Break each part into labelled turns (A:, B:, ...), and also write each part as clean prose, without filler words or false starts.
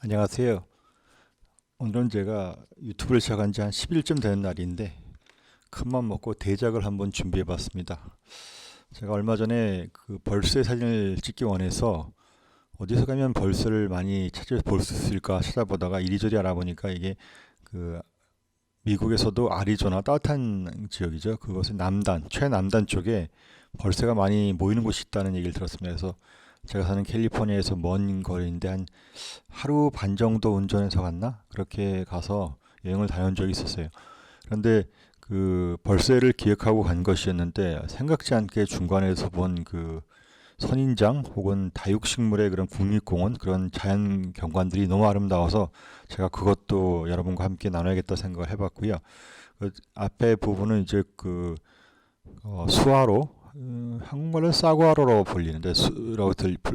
A: 안녕하세요. 오늘은 제가 유튜브를 시작한 지 한 10일쯤 되는 날인데 큰맘 먹고 대작을 한번 준비해 봤습니다. 제가 얼마 전에 그 벌새 사진을 찍기 원해서 어디서 가면 벌새를 많이 찾아 볼 수 있을까 찾아보다가 이리저리 알아보니까 이게 그 미국에서도 아리조나 따뜻한 지역이죠. 그것은 남단, 최남단 쪽에 벌새가 많이 모이는 곳이 있다는 얘기를 들었습니다. 그래서 제가 사는 캘리포니아에서 먼 거리인데 한 하루 반 정도 운전해서 갔나? 그렇게 가서 여행을 다녀온 적이 있었어요. 그런데 그 벌새를 기획하고 간 것이었는데 생각지 않게 중간에서 본 그 선인장 혹은 다육식물의 그런 국립공원 그런 자연 경관들이 너무 아름다워서 제가 그것도 여러분과 함께 나눠야겠다 생각을 해봤고요. 그 앞에 부분은 이제 그 수화로 한국말로 사과로라고 불리는데 수라고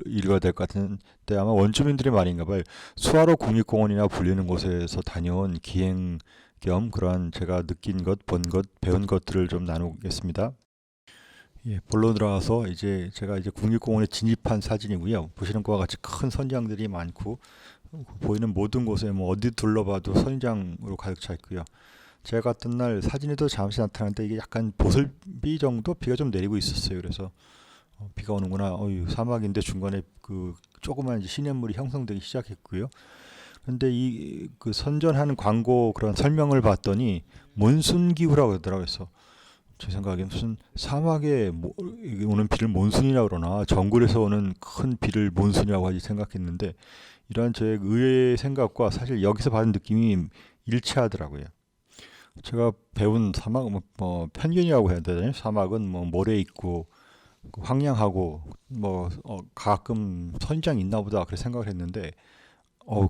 A: 읽어야 될 것 같은데 아마 원주민들의 말인가 봐요. 수화로 국립공원이나 불리는 곳에서 다녀온 기행 겸 그런 제가 느낀 것, 본 것, 배운 것들을 좀 나누겠습니다. 예, 본론 들어가서 이제 제가 이제 국립공원에 진입한 사진이고요. 보시는 것과 같이 큰 선장들이 많고 보이는 모든 곳에 뭐 어디 둘러봐도 선장으로 가득 차 있고요. 제가 갔던 날 사진에도 잠시 나타났는데 이게 약간 보슬비 정도 비가 좀 내리고 있었어요. 그래서 비가 오는구나. 사막인데 중간에 그 조그만 이제 시냇물이 형성되기 시작했고요. 근데 이 그 선전하는 광고 그런 설명을 봤더니 몬순 기후라고 하더라고요. 그래서 제 생각에 무슨 사막에 오는 비를 몬순이라고 그러나 정글에서 오는 큰 비를 몬순이라고 하지 생각했는데 이러한 제 의외의 생각과 사실 여기서 받은 느낌이 일치하더라고요. 제가 배운 사막 편견이라고 해야 되나요? 사막은 뭐 모래 있고 황량하고 가끔 선장이 있나 보다 그렇게 생각을 했는데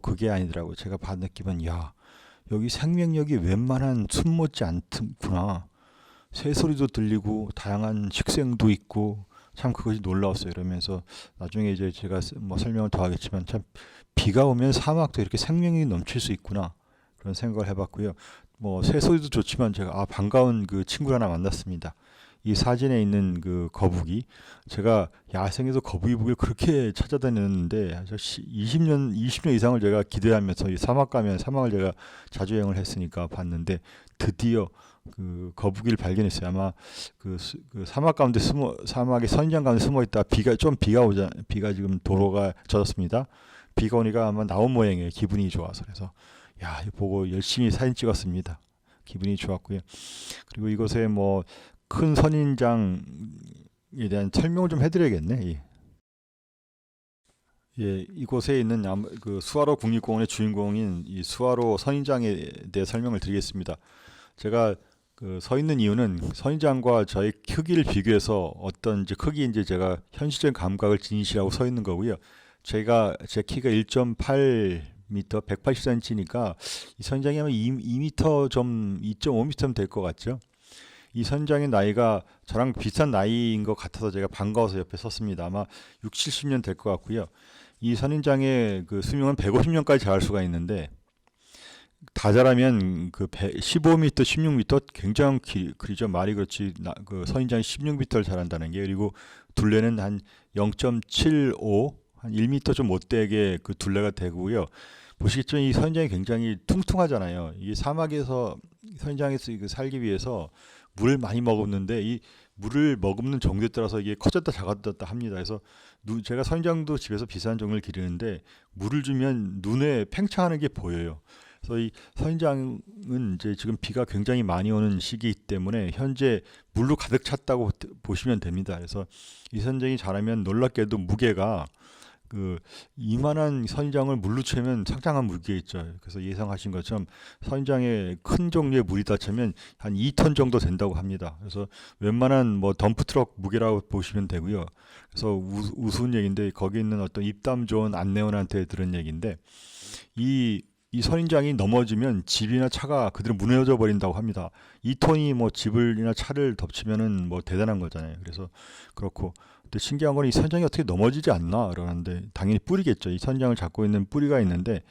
A: 그게 아니더라고요. 제가 받은 느낌은 야 여기 생명력이 웬만한 숨 못지 않구나. 새소리도 들리고 다양한 식생도 있고 참 그것이 놀라웠어요. 이러면서 나중에 이제 제가 뭐 설명을 더 하겠지만 참 비가 오면 사막도 이렇게 생명이 넘칠 수 있구나 그런 생각을 해봤고요. 뭐 새소리도 좋지만 제가 반가운 그 친구를 하나 만났습니다. 이 사진에 있는 그 거북이 제가 야생에서 거북이 보기를 그렇게 찾아다녔는데 20년 이상을 제가 기대하면서 이 사막 가면 사막을 제가 자주 여행을 했으니까 봤는데 드디어 그 거북이를 발견했어요. 아마 그 사막 가운데 사막의 선장 가운데 숨어 있다 비가 지금 도로가 젖었습니다. 비가 오니까 아마 나온 모양이에요. 기분이 좋아서 그래서 야 이거 보고 열심히 사진 찍었습니다. 기분이 좋았고요. 그리고 이곳에 뭐 큰 선인장에 대한 설명을 좀 해드려야겠네. 예. 예, 이곳에 있는 그 수화로 국립공원의 주인공인 이 수화로 선인장에 대해 설명을 드리겠습니다. 제가 그 서 있는 이유는 선인장과 저의 크기를 비교해서 어떤 이제 크기 이제 제가 현실적인 감각을 지니시라고 서 있는 거고요. 제 키가 1.8m, 180cm니까 이 선인장이 아마 2m 좀 2.5m 될 것 같죠. 이 선장의 나이가 저랑 비슷한 나이인 것 같아서 제가 반가워서 옆에 섰습니다. 아마 6, 70년 될 것 같고요. 이 선인장의 그 수명은 150년까지 자랄 수가 있는데 다 자라면 그 15m, 16m 굉장히 그리죠. 말이 그렇지. 그 선인장이 16m를 자란다는 게 그리고 둘레는 한 0.75, 한 1m 좀 못되게 그 둘레가 되고요. 보시겠지만 이 선인장이 굉장히 퉁퉁하잖아요. 이게 사막에서 선인장에서 살기 위해서 물을 많이 머금는데 이 물을 머금는 정도에 따라서 이게 커졌다 작아졌다 합니다. 그래서 제가 선인장도 집에서 비싼 종을 기르는데 물을 주면 눈에 팽창하는 게 보여요. 그래서 이 선인장은 이제 지금 비가 굉장히 많이 오는 시기이기 때문에 현재 물로 가득 찼다고 보시면 됩니다. 그래서 이 선인장이 자라면 놀랍게도 무게가 그 이만한 선인장을 물로 채면 상당한 무게 있죠. 그래서 예상하신 것처럼 선인장에 큰 종류의 물이 다 차면 한 2톤 정도 된다고 합니다. 그래서 웬만한 뭐 덤프트럭 무게라고 보시면 되고요. 그래서 우스운 얘기인데 거기 있는 어떤 입담 좋은 안내원한테 들은 얘기인데 이 선인장이 넘어지면 집이나 차가 그대로 무너져 버린다고 합니다. 2톤이 뭐 집을이나 차를 덮치면은 뭐 대단한 거잖아요. 그래서 그렇고 근데 신기한 건 이 선인장이 어떻게 넘어지지 않나 그러는데 당연히 뿌리겠죠. 이 선인장을 잡고 있는 뿌리가 있는데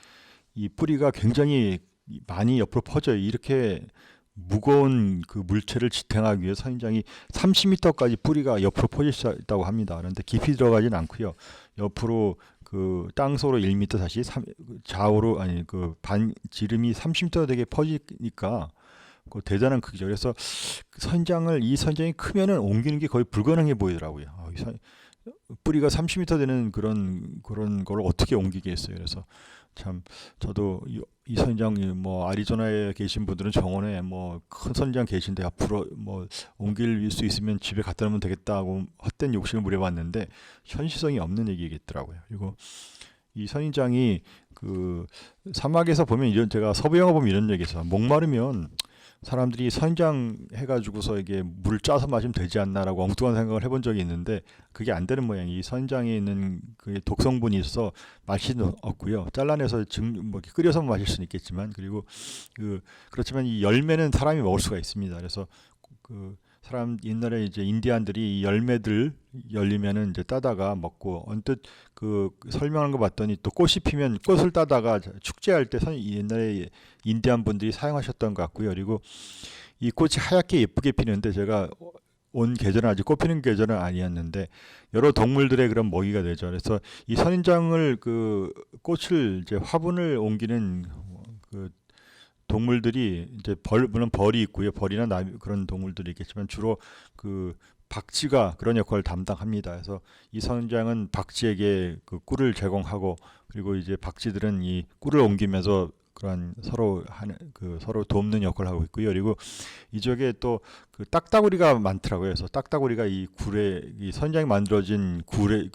A: 이 뿌리가 굉장히 많이 옆으로 퍼져요. 이렇게 무거운 그 물체를 지탱하기 위해 선인장이 30m까지 뿌리가 옆으로 퍼질 수 있다고 합니다. 그런데 깊이 들어가진 않고요. 옆으로 그 땅속으로 1m 다시 좌우로 아니 그 반 지름이 30m 되게 퍼지니까 그 대단한 크기죠. 그래서 이 선장이 크면은 옮기는 게 거의 불가능해 보이더라고요. 뿌리가 30m 되는 그런 걸 어떻게 옮기겠어요. 그래서 참 저도 이 선장이 뭐 아리조나에 계신 분들은 정원에 뭐 큰 선장 계신데 앞으로 뭐 옮길 수 있으면 집에 갖다 놓으면 되겠다고 헛된 욕심을 부려봤는데 현실성이 없는 얘기겠더라고요. 그리고 이 선인장이 그 사막에서 보면 이런 제가 서부 영화 보면 이런 얘기했어요. 목마르면 사람들이 선장 해가지고서 이게 물을 짜서 마시면 되지 않나라고 엉뚱한 생각을 해본 적이 있는데 그게 안 되는 모양이 이 선장에 있는 그 독성분이 있어서 맛이 없고요. 잘라내서 뭐 이렇게 끓여서 마실 수는 있겠지만 그렇지만 이 열매는 사람이 먹을 수가 있습니다. 그래서 그 사람 옛날에 이제 인디안들이 이 열매들 열리면은 이제 따다가 먹고 언뜻 그 설명한 거 봤더니 또 꽃이 피면 꽃을 따다가 축제할 때 옛날에 인디안 분들이 사용하셨던 것 같고요. 그리고 이 꽃이 하얗게 예쁘게 피는데 제가 온 계절은 아직 꽃 피는 계절은 아니었는데 여러 동물들의 그런 먹이가 되죠. 그래서 이 선인장을 그 꽃을 이제 화분을 옮기는 그 동물들이 이제 물론 벌이 있고요. 벌이나 그런 동물들이 있겠지만 주로 그 박쥐가 그런 역할을 담당합니다. 그래서 이 선장은 박쥐에게 그 꿀을 제공하고 그리고 이제 박쥐들은 이 꿀을 옮기면서 그런 서로 돕는 역할을 하고 있고요. 그리고 이쪽에 또 그 딱따구리가 많더라고요. 그래서 딱따구리가 이 선장이 만들어진 굴에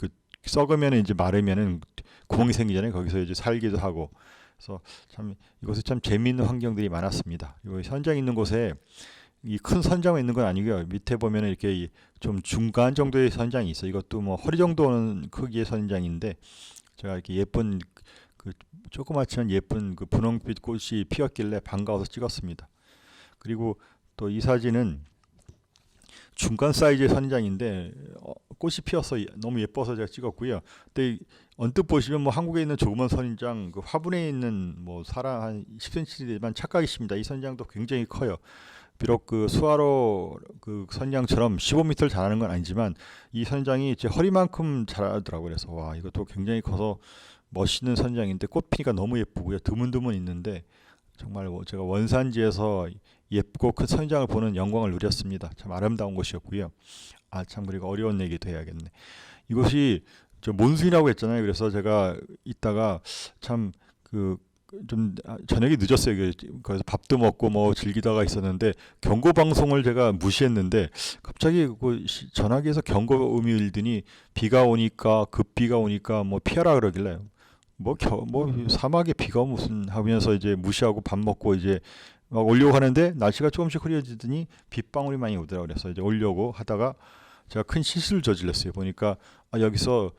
A: 썩으면 이제 마르면은 구멍이 생기잖아요. 거기서 이제 살기도 하고. 그래서 참 이곳에 참 재미있는 환경들이 많았습니다. 그리고 선장 있는 곳에 이 큰 선장이 있는 건 아니고요. 밑에 보면은 이렇게 좀 중간 정도의 선장이 있어요. 이것도 뭐 허리 정도는 크기의 선장인데 제가 이렇게 예쁜 그 조그맣지만 예쁜 그 분홍빛 꽃이 피었길래 반가워서 찍었습니다. 그리고 또 이 사진은 중간 사이즈의 선장인데 꽃이 피어서 너무 예뻐서 제가 찍었고요. 근데 언뜻 보시면 뭐 한국에 있는 조그만 선인장 그 화분에 있는 뭐 사람 한 10cm 되지만 착각이십니다. 이 선장도 굉장히 커요. 비록 그 수아로 그 선장처럼 15m를 자라는 건 아니지만 이 선장이 제 허리만큼 자라더라고요. 그래서 와 이것도 굉장히 커서 멋있는 선장인데 꽃피니까 너무 예쁘고요. 드문드문 있는데 정말 제가 원산지에서 예쁘고 큰 선장을 보는 영광을 누렸습니다. 참 아름다운 곳이었고요. 참 그리고 어려운 얘기도 해야겠네. 이곳이 저 몬순이라고 했잖아요. 그래서 제가 이따가 참 좀 저녁이 늦었어요. 그래서 밥도 먹고 뭐 즐기다가 있었는데 경고 방송을 제가 무시했는데 갑자기 그 전화기에서 경고 음이 울더니 비가 오니까 급비가 오니까 뭐 피하라 그러길래 뭐 사막에 비가 무슨 하면서 이제 무시하고 밥 먹고 이제 막 오려고 하는데 날씨가 조금씩 흐려지더니 빗방울이 많이 오더라고요. 그래서 이제 오려고 하다가 제가 큰 실수를 저질렀어요. 보니까 여기서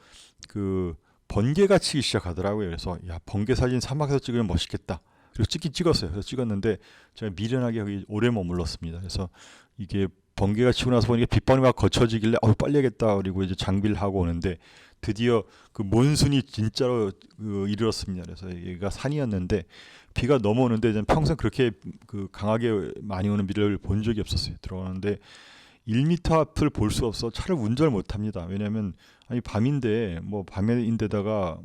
A: 그 번개가 치기 시작하더라고요. 그래서 야 번개 사진 사막에서 찍으면 멋있겠다. 그리고 찍었어요. 그래서 찍었는데 제가 미련하게 여기 오래 머물렀습니다. 그래서 이게 번개가 치고 나서 보니까 빗방울이 막 거쳐지길래 빨리 해야겠다. 그리고 이제 장비를 하고 오는데 드디어 그 몬순이 진짜로 이르렀습니다. 그래서 여기가 산이었는데 비가 넘어오는데 저는 평생 그렇게 강하게 많이 오는 비를 본 적이 없었어요. 들어오는데 1m 앞을 볼 수 없어 차를 운전을 못 합니다. 왜냐하면 밤인데 뭐 밤인데다가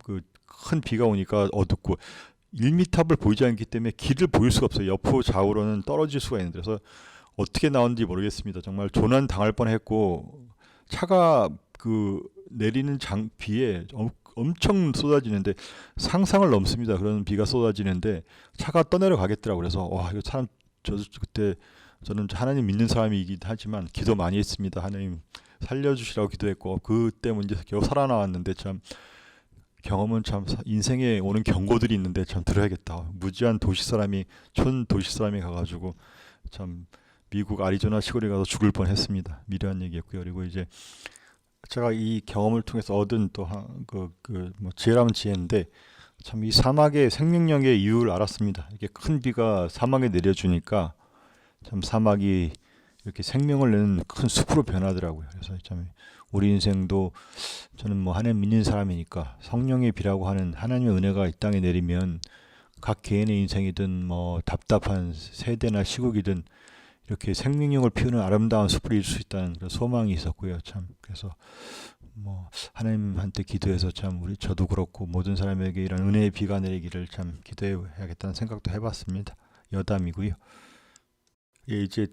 A: 그 큰 비가 오니까 어둡고 1m 앞을 보이지 않기 때문에 길을 보일 수가 없어요. 옆으로 좌우로는 떨어질 수가 있는데 그래서 어떻게 나왔는지 모르겠습니다. 정말 조난 당할 뻔했고 차가 내리는 비에 엄청 쏟아지는데 상상을 넘습니다. 그런 비가 쏟아지는데 차가 떠내려 가겠더라고요. 그래서 와 이거 참 그때 저는 하나님 믿는 사람이긴 하지만 기도 많이 했습니다. 하나님 살려주시라고 기도했고 그때 문제에서 겨우 살아나왔는데 참 경험은 참 인생에 오는 경고들이 있는데 참 들어야겠다. 무지한 촌 도시 사람이 가가지고 참 미국 아리조나 시골에 가서 죽을 뻔했습니다. 미련한 얘기였고요. 그리고 이제 제가 이 경험을 통해서 얻은 또 뭐 지혜라면 지혜인데 참 이 사막의 생명력의 이유를 알았습니다. 이렇게 큰 비가 사막에 내려주니까 참 사막이 이렇게 생명을 내는 큰 숲으로 변하더라고요. 그래서 참 우리 인생도 저는 뭐 하나님 믿는 사람이니까 성령의 비라고 하는 하나님의 은혜가 이 땅에 내리면 각 개인의 인생이든 뭐 답답한 세대나 시국이든 이렇게 생명력을 피우는 아름다운 숲을 이룰 수 있다는 그런 소망이 있었고요. 참 그래서 뭐 하나님한테 기도해서 참 우리 저도 그렇고 모든 사람에게 이런 은혜의 비가 내리기를 참 기도해야겠다는 생각도 해봤습니다. 여담이고요. 예, 이제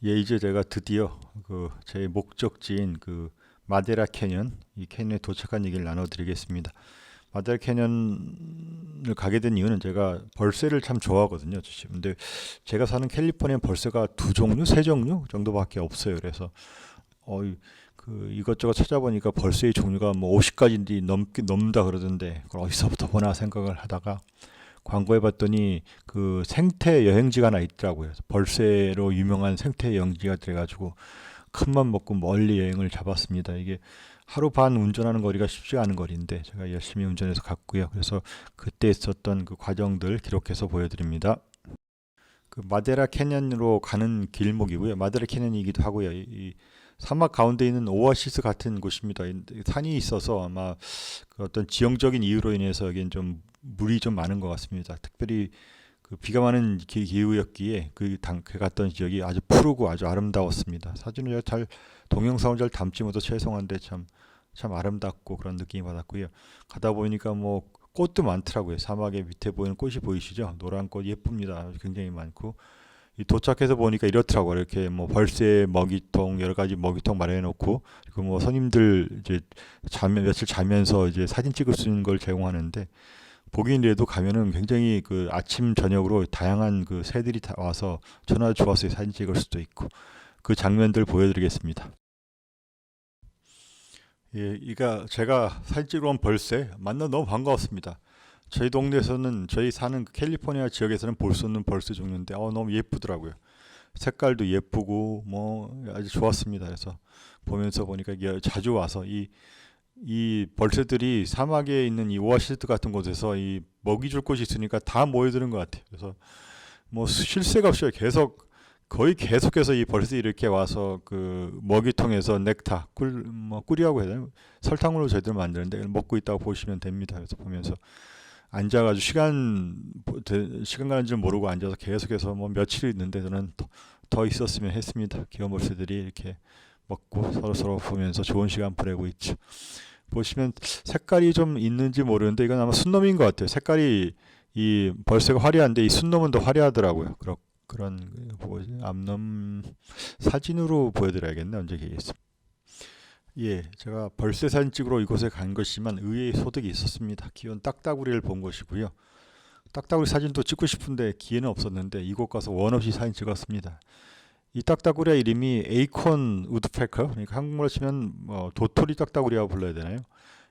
A: 이제 제가 드디어 그 제 목적지인 그 마데라 캐년, 이 캐년에 도착한 얘기를 나눠드리겠습니다. 마데라 캐년을 가게 된 이유는 제가 벌새를 참 좋아하거든요. 근데 제가 사는 캘리포니아 벌새가 두 종류, 세 종류 정도밖에 없어요. 그래서 그 이것저것 찾아보니까 벌새의 종류가 뭐 50가지 넘다 그러던데 그걸 어디서부터 보나 생각을 하다가 광고해 봤더니 그 생태 여행지가 하나 있더라고요. 벌새로 유명한 생태 여행지가 돼가지고 큰맘 먹고 멀리 여행을 잡았습니다. 이게 하루 반 운전하는 거리가 쉽지 않은 거리인데 제가 열심히 운전해서 갔고요. 그래서 그때 있었던 그 과정들 기록해서 보여드립니다. 그 마데라 캐년으로 가는 길목이고요. 마데라 캐년이기도 하고요. 이 사막 가운데 있는 오아시스 같은 곳입니다. 산이 있어서 아마 그 어떤 지형적인 이유로 인해서 여기는 좀 물이 좀 많은 것 같습니다. 특별히 그 비가 많은 기후였기에 그 갔던 지역이 아주 푸르고 아주 아름다웠습니다. 사진을 잘 동영상을 잘 담지 못해 죄송한데 참 아름답고 그런 느낌이 받았고요. 가다 보니까 뭐 꽃도 많더라고요. 사막의 밑에 보이는 꽃이 보이시죠? 노란 꽃 예쁩니다. 굉장히 많고 이 도착해서 보니까 이렇더라고요. 이렇게 뭐 벌새 먹이통 여러 가지 먹이통 마련해 놓고 그리고 뭐 손님들 이제 며칠 자면서 이제 사진 찍을 수 있는 걸 제공하는데 보기는 이래도 가면은 굉장히 그 아침 저녁으로 다양한 그 새들이 다 와서 전화 좋았어요. 사진 찍을 수도 있고 그 장면들 보여드리겠습니다. 예, 이가 제가 사진 찍으러 온 벌새 만나 너무 반가웠습니다. 저희 동네에서는 저희 사는 그 캘리포니아 지역에서는 볼 수 없는 벌새 종류인데 너무 예쁘더라고요. 색깔도 예쁘고 뭐 아주 좋았습니다. 그래서 보면서 보니까 이게 자주 와서 이 벌새들이 사막에 있는 이 오아시스 같은 곳에서 이 먹이 줄 곳이 있으니까 다 모여드는 것 같아요. 그래서 뭐 쉴 새가 없어요. 거의 계속해서 이 벌새들이 이렇게 와서 그 먹이통에서 넥타 꿀이라고 해야 되나 설탕으로 저희들 만드는데 먹고 있다고 보시면 됩니다. 그래서 보면서 앉아가지고 시간 가는 줄 모르고 앉아서 계속해서 뭐 며칠 있는데 저는 더 있었으면 했습니다. 귀여운 벌새들이 이렇게 먹고 서로 보면서 좋은 시간 보내고 있죠. 보시면 색깔이 좀 있는지 모르는데 이건 아마 순놈인 것 같아요. 색깔이 이 벌새가 화려한데 이 순놈은 더 화려하더라고요. 그런 뭐지? 암놈 사진으로 보여드려야겠네. 언제 기회있습니다. 예, 제가 벌새 사진 찍으러 이곳에 간 것이지만 의외의 소득이 있었습니다. 귀여운 딱따구리를 본 것이고요. 딱따구리 사진도 찍고 싶은데 기회는 없었는데 이곳 가서 원 없이 사진 찍었습니다. 이 딱따구리의 이름이 에이콘 우드페커, 그러니까 한국말로 치면 도토리 딱따구리라고 불러야 되나요?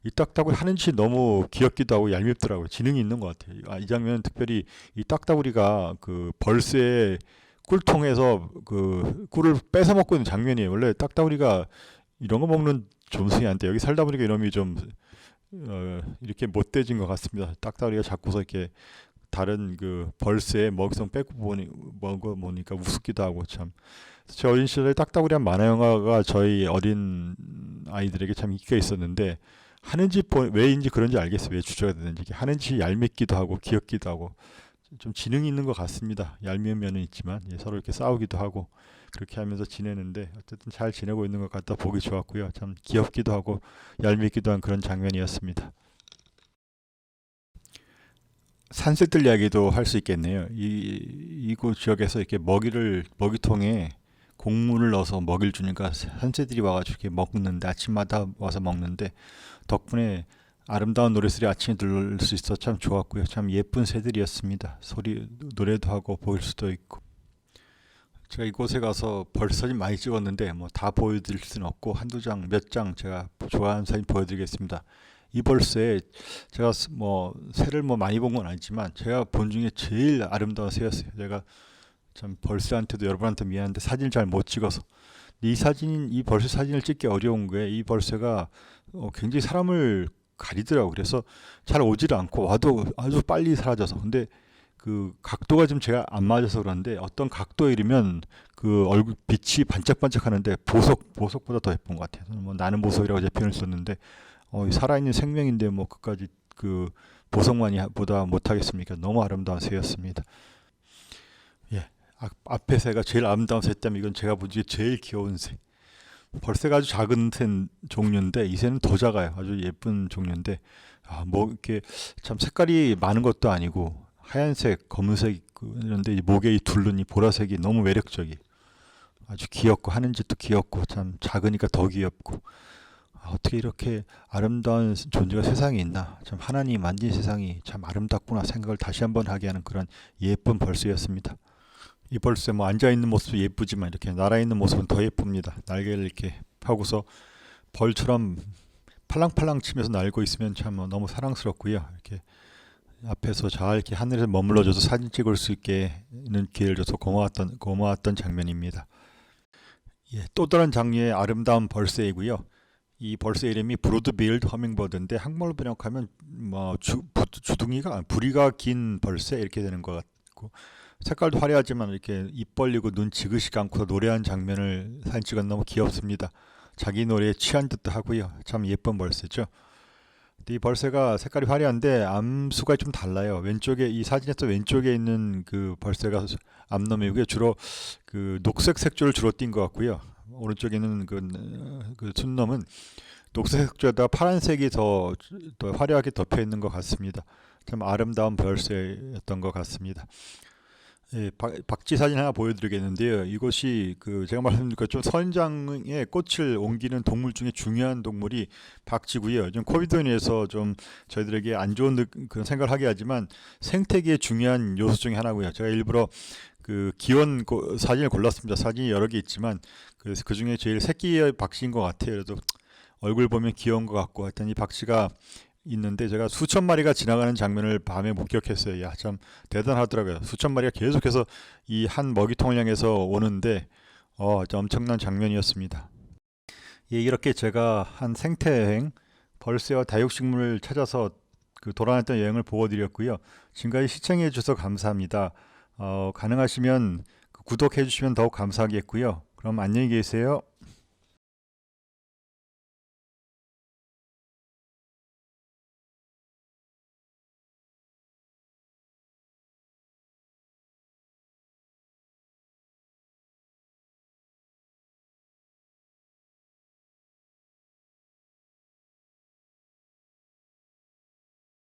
A: 이 딱따구리 하는 짓이 너무 귀엽기도 하고 얄밉더라고요. 지능이 있는 것 같아요. 이 장면은 특별히 이 딱따구리가 그 벌새의 꿀통에서 그 꿀을 뺏어 먹고 있는 장면이에요. 원래 딱따구리가 이런 거 먹는 존승이한테 여기 살다 보니까 이놈이 좀 이렇게 못돼진 것 같습니다. 딱따구리가 자꾸서 이렇게 다른 그 벌새의 먹이성 뺏고 먹어 보니까 우습기도 하고 참. 제 어린 시절에 딱따구리한 만화 영화가 저희 어린 아이들에게 참 인기가 있었는데 하는 짓 왜인지 그런지 알겠어요. 왜 주제가 되는지. 하는 짓이 얄밉기도 하고 귀엽기도 하고 좀 지능이 있는 것 같습니다. 얄미운 면은 있지만 서로 이렇게 싸우기도 하고 그렇게 하면서 지내는데 어쨌든 잘 지내고 있는 것 같다 보기 좋았고요. 참 귀엽기도 하고 얄밉기도 한 그런 장면이었습니다. 산새들 이야기도 할 수 있겠네요. 이곳 지역에서 이렇게 먹이통에 곡물을 넣어서 먹이를 주니까 산새들이 와가지고 이렇게 먹는데 아침마다 와서 먹는데 덕분에 아름다운 노래소리 아침에 들을 수 있어 참 좋았고요. 참 예쁜 새들이었습니다. 노래도 하고 보일 수도 있고. 제가 이곳에 가서 벌새 사진 많이 찍었는데 뭐 다 보여드릴 수는 없고 한두 장, 몇 장 제가 좋아하는 사진 보여드리겠습니다. 이 벌새 제가 뭐 새를 뭐 많이 본 건 아니지만 제가 본 중에 제일 아름다운 새였어요. 제가 참 벌새한테도 여러분한테 미안한데 사진을 잘 못 찍어서 이 벌새 사진을 찍기 어려운 거예요. 이 벌새가 굉장히 사람을 가리더라고. 그래서 잘 오질 않고 와도 아주 빨리 사라져서. 근데 그 각도가 좀 제가 안 맞아서 그런데 어떤 각도에 이르면 그 얼굴 빛이 반짝반짝하는데 보석보다 더 예쁜 것 같아요. 뭐 나는 보석이라고 제 표현을 썼는데 살아있는 생명인데 뭐 그까지 그 보석만이 보다 못하겠습니까? 너무 아름다운 새였습니다. 예, 앞에 새가 제일 아름다운 새 때문에 이건 제가 본 중에 제일 귀여운 새. 벌새가 아주 작은 종류인데 이 새는 더 작아요. 아주 예쁜 종류인데 뭐 이렇게 참 색깔이 많은 것도 아니고 하얀색, 검은색 있고 이런데 이 목에 이 둘른 이 보라색이 너무 매력적이. 아주 귀엽고 하는 짓도 귀엽고 참 작으니까 더 귀엽고 어떻게 이렇게 아름다운 존재가 세상에 있나 참 하나님이 만든 세상이 참 아름답구나 생각을 다시 한번 하게 하는 그런 예쁜 벌새였습니다. 이 벌새 뭐 앉아있는 모습도 예쁘지만 이렇게 날아있는 모습은 더 예쁩니다. 날개를 이렇게 펴고서 벌처럼 팔랑팔랑 치면서 날고 있으면 참 너무 사랑스럽고요. 이렇게 앞에서 잘 이렇게 하늘에서 머물러줘서 사진 찍을 수 있게 있는 기회를 줘서 고마웠던 장면입니다. 예, 또 다른 장르의 아름다운 벌새이고요. 이 벌새 이름이 브로드빌드 허밍버드인데 한국말로 번역하면 뭐 주둥이가 부리가 긴 벌새 이렇게 되는 것 같고 색깔도 화려하지만 이렇게 입 벌리고 눈 지그시 감고 노래하는 장면을 사진 찍은 너무 귀엽습니다. 자기 노래에 취한 듯도 하고요. 참 예쁜 벌새죠. 이 벌새가 색깔이 화려한데 암수가 좀 달라요. 왼쪽에 이 사진에서 왼쪽에 있는 그 벌새가 암놈이고요. 주로 그 녹색 색조를 주로 띈 것 같고요. 오른쪽에 있는 그 순놈은 녹색 색조에다 파란색이 더 화려하게 덮여 있는 것 같습니다. 참 아름다운 벌새였던 것 같습니다. 예, 박쥐 사진 하나 보여드리겠는데요. 이것이 그 제가 말씀드린 것처럼 선장에 꽃을 옮기는 동물 중에 중요한 동물이 박쥐고요. 좀 코비드로 인해서 좀 저희들에게 안 좋은 그런 생각을 하게 하지만 생태계의 중요한 요소 중에 하나고요. 제가 일부러 그 귀여운 사진을 골랐습니다. 사진이 여러 개 있지만 그 중에 제일 새끼의 박쥐인 것 같아요. 그래도 얼굴 보면 귀여운 것 같고 하여튼 이 박쥐가 있는데 제가 수천 마리가 지나가는 장면을 밤에 목격했어요. 야, 참 대단하더라고요. 수천 마리가 계속해서 이 한 먹이통을 향해서 오는데 엄청난 장면이었습니다. 예, 이렇게 제가 한 생태여행 벌새와 다육식물을 찾아서 그 돌아다녔던 여행을 보여드렸고요. 지금까지 시청해 주셔서 감사합니다. 가능하시면 구독해 주시면 더욱 감사하겠고요. 그럼 안녕히 계세요.